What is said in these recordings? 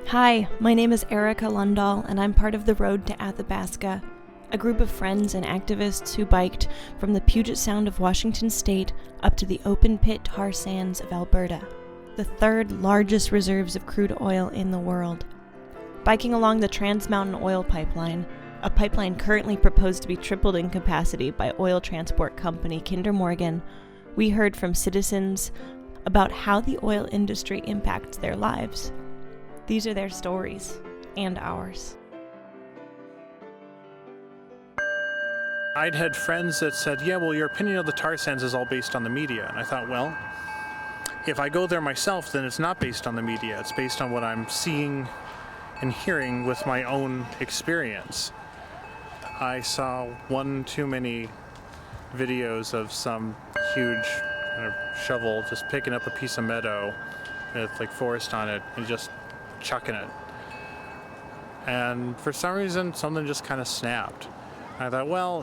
Hi, my name is Erica Lundahl, and I'm part of the Road to Athabasca, a group of friends and activists who biked from the Puget Sound of Washington State up to the open-pit tar sands of Alberta, the third largest reserves of crude oil in the world. Biking along the Trans Mountain Oil Pipeline, a pipeline currently proposed to be tripled in capacity by oil transport company Kinder Morgan, we heard from citizens about how the oil industry impacts their lives. These are their stories, and ours. I'd had friends that said, yeah, well, your opinion of the tar sands is all based on the media. And I thought, well, if I go there myself, then it's not based on the media. It's based on what I'm seeing and hearing with my own experience. I saw one too many videos of some huge shovel just picking up a piece of meadow with like forest on it and just chucking it. And for some reason, something just kind of snapped. I thought, well,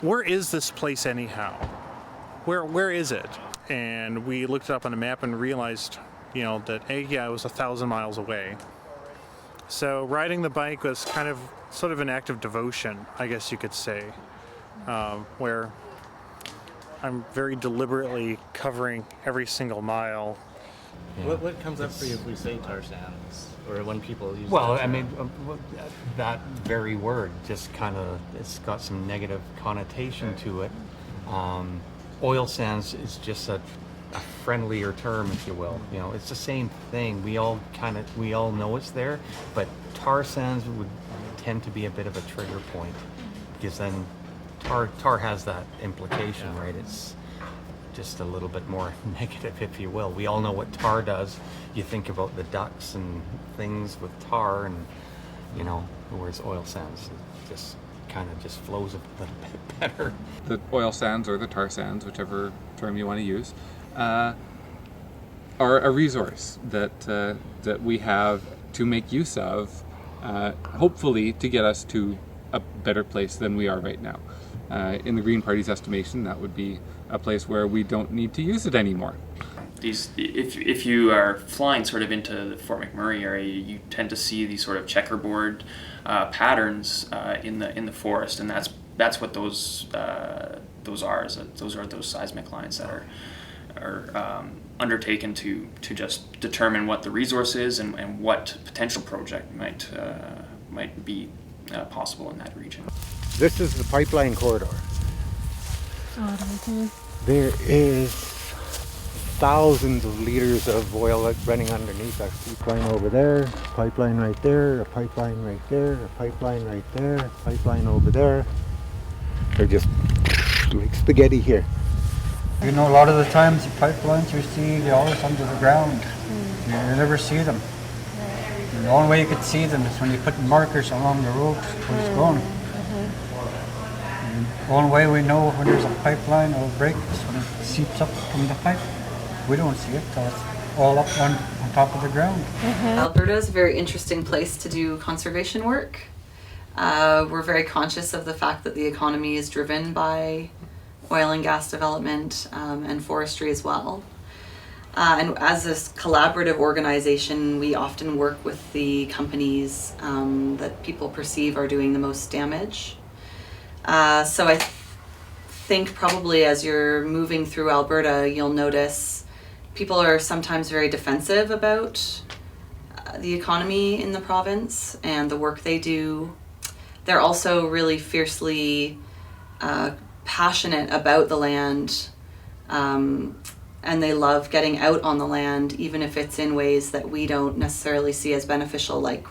where is this place anyhow? Where is it? And we looked it up on a map and realized, that it was 1,000 miles away. So riding the bike was kind of sort of an act of devotion, I guess you could say, where I'm very deliberately covering every single mile. Yeah. What comes up for you if we say tar sands, or when people use? Well, I mean, that very word just kind of, it's got some negative connotation to it. Oil sands is just a friendlier term, if you will. It's the same thing. We all know it's there, but tar sands would tend to be a bit of a trigger point, because then tar has that implication, right? It's just a little bit more negative, if you will. We all know what tar does. You think about the ducks and things with tar, and whereas oil sands just kind of just flows a little bit better. The oil sands or the tar sands, whichever term you want to use, are a resource that we have to make use of, hopefully to get us to a better place than we are right now. In the Green Party's estimation, that would be a place where we don't need to use it anymore. If you are flying sort of into the Fort McMurray area, you tend to see these sort of checkerboard patterns in the forest, and that's what those are. Those are those seismic lines that are undertaken to just determine what the resource is and what potential project might be possible in that region. This is the pipeline corridor. There is thousands of liters of oil running underneath us. Pipeline over there, pipeline right there, a pipeline right there, a pipeline right there, a pipeline over there. They're just like spaghetti here. A lot of the times the pipelines you see, they're always under the ground. You never see them. And the only way you could see them is when you put markers along the road where it's going. The only way we know when there's a pipeline or a break is when it seeps up from the pipe. We don't see it till it's all up on top of the ground. Alberta is a very interesting place to do conservation work. We're very conscious of the fact that the economy is driven by oil and gas development and forestry as well. And as this collaborative organization, we often work with the companies that people perceive are doing the most damage. So I think probably as you're moving through Alberta, you'll notice people are sometimes very defensive about the economy in the province and the work they do. They're also really fiercely passionate about the land, and they love getting out on the land, even if it's in ways that we don't necessarily see as beneficial, like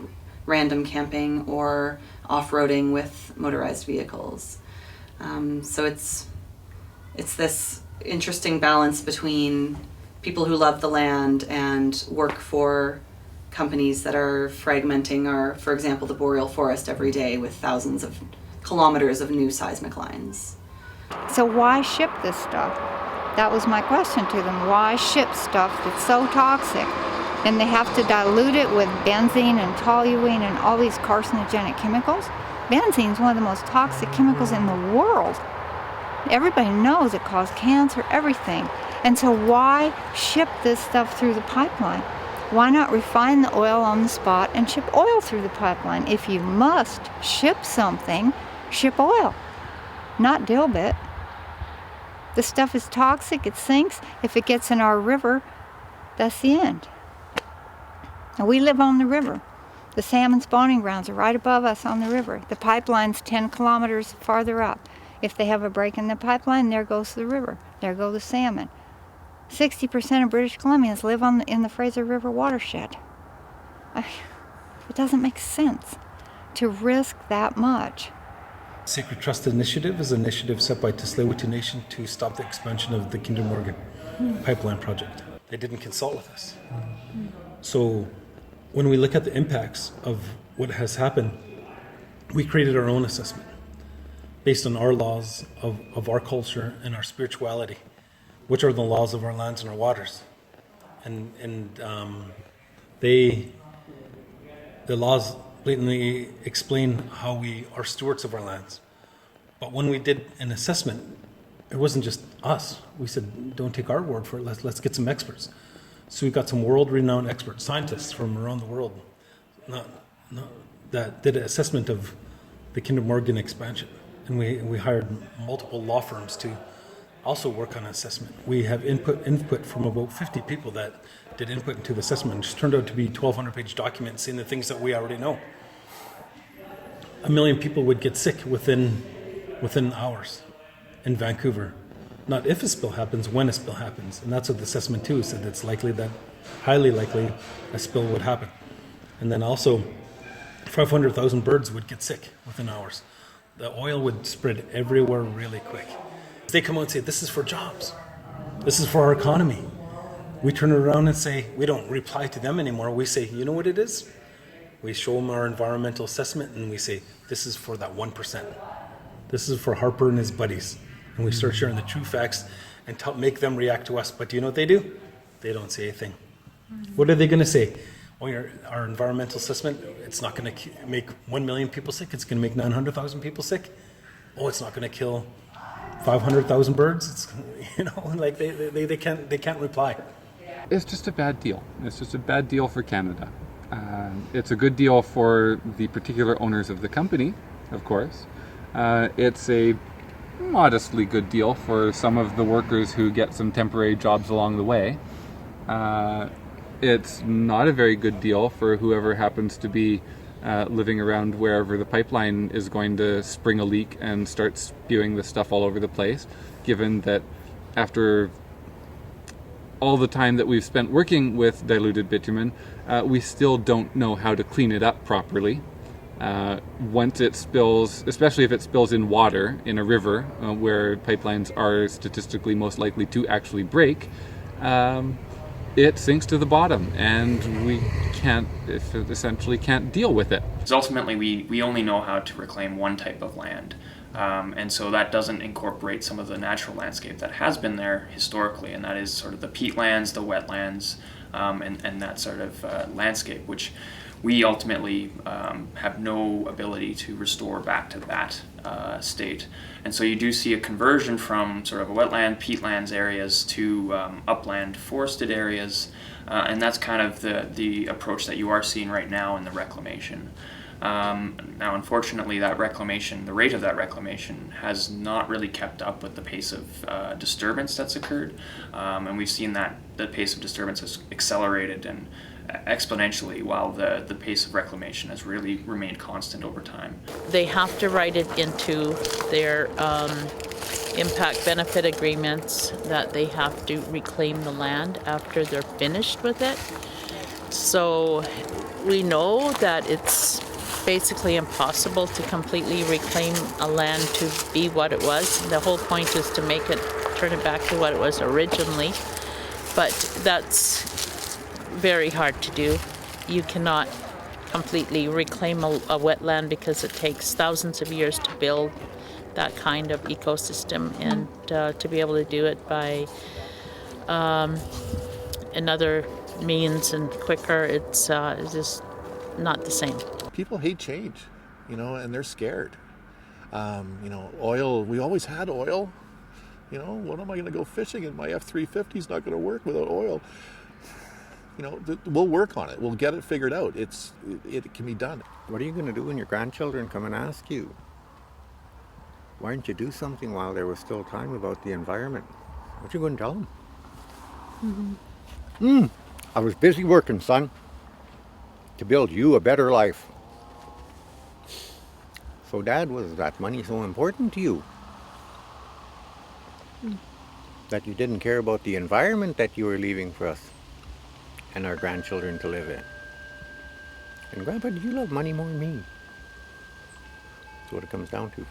random camping or off-roading with motorized vehicles. So it's this interesting balance between people who love the land and work for companies that are fragmenting for example, the boreal forest every day with thousands of kilometers of new seismic lines. So why ship this stuff? That was my question to them. Why ship stuff that's so toxic? And they have to dilute it with benzene and toluene and all these carcinogenic chemicals. Benzene is one of the most toxic chemicals in the world. Everybody knows it causes cancer, everything. And so why ship this stuff through the pipeline? Why not refine the oil on the spot and ship oil through the pipeline? If you must ship something, ship oil, not dilbit. The stuff is toxic, it sinks. If it gets in our river, that's the end. Now, we live on the river. The salmon spawning grounds are right above us on the river. The pipeline's 10 kilometers farther up. If they have a break in the pipeline, there goes the river. There go the salmon. 60% of British Columbians live in the Fraser River watershed. It doesn't make sense to risk that much. Sacred Trust Initiative is an initiative set by Tsleil-Waututh Nation to stop the expansion of the Kinder Morgan pipeline project. They didn't consult with us. So when we look at the impacts of what has happened, we created our own assessment based on our laws of our culture and our spirituality, which are the laws of our lands and our waters. And the laws blatantly explain how we are stewards of our lands. But when we did an assessment, it wasn't just us. We said, don't take our word for it, let's get some experts. So we got some world-renowned expert scientists from around the world that did an assessment of the Kinder Morgan expansion. And we hired multiple law firms to also work on assessment. We have input from about 50 people that did input into the assessment. It just turned out to be a 1,200-page document saying the things that we already know. 1 million people would get sick within hours in Vancouver. Not if a spill happens, when a spill happens. And that's what the assessment too said. It's highly likely a spill would happen. And then also 500,000 birds would get sick within hours. The oil would spread everywhere really quick. They come out and say, this is for jobs. This is for our economy. We turn it around and say, we don't reply to them anymore. We say, you know what it is? We show them our environmental assessment and we say, this is for that 1%. This is for Harper and his buddies. And we start sharing the true facts and make them react to us. But do you know what they do? They don't say anything. What are they going to say? Oh, our environmental assessment, it's not going to make 1 million people sick. It's going to make 900,000 people sick. Oh, it's not going to kill 500,000 birds. It's, they can't reply. It's just a bad deal. It's just a bad deal for Canada. It's a good deal for the particular owners of the company, of course. It's a modestly good deal for some of the workers who get some temporary jobs along the way. It's not a very good deal for whoever happens to be living around wherever the pipeline is going to spring a leak and start spewing this stuff all over the place, given that after all the time that we've spent working with diluted bitumen, we still don't know how to clean it up properly. Once it spills, especially if it spills in water, in a river, where pipelines are statistically most likely to actually break, it sinks to the bottom, and we essentially can't deal with it. Because ultimately, we only know how to reclaim one type of land, and so that doesn't incorporate some of the natural landscape that has been there historically, and that is sort of the peatlands, the wetlands, and that sort of landscape, which we ultimately have no ability to restore back to that state. And so you do see a conversion from sort of wetland, peatlands areas to upland forested areas, and that's kind of the approach that you are seeing right now in the reclamation. Now, unfortunately, that reclamation, the rate of that reclamation has not really kept up with the pace of disturbance that's occurred, and we've seen that the pace of disturbance has accelerated and exponentially, while the pace of reclamation has really remained constant over time. They have to write it into their impact benefit agreements that they have to reclaim the land after they're finished with it. So we know that it's basically impossible to completely reclaim a land to be what it was. The whole point is to turn it back to what it was originally, but that's very hard to do. You cannot completely reclaim a wetland because it takes thousands of years to build that kind of ecosystem, and to be able to do it by another means and quicker, it's just not the same. People hate change, and they're scared. Oil, we always had oil. What am I going to go fishing in? My F-350 is not going to work without oil. we'll work on it. We'll get it figured out. It can be done. What are you going to do when your grandchildren come and ask you, why didn't you do something while there was still time about the environment? What you going to tell them? I was busy working, son, to build you a better life. So, Dad, was that money so important to you? That you didn't care about the environment that you were leaving for us and our grandchildren to live in? And Grandpa, do you love money more than me? That's what it comes down to.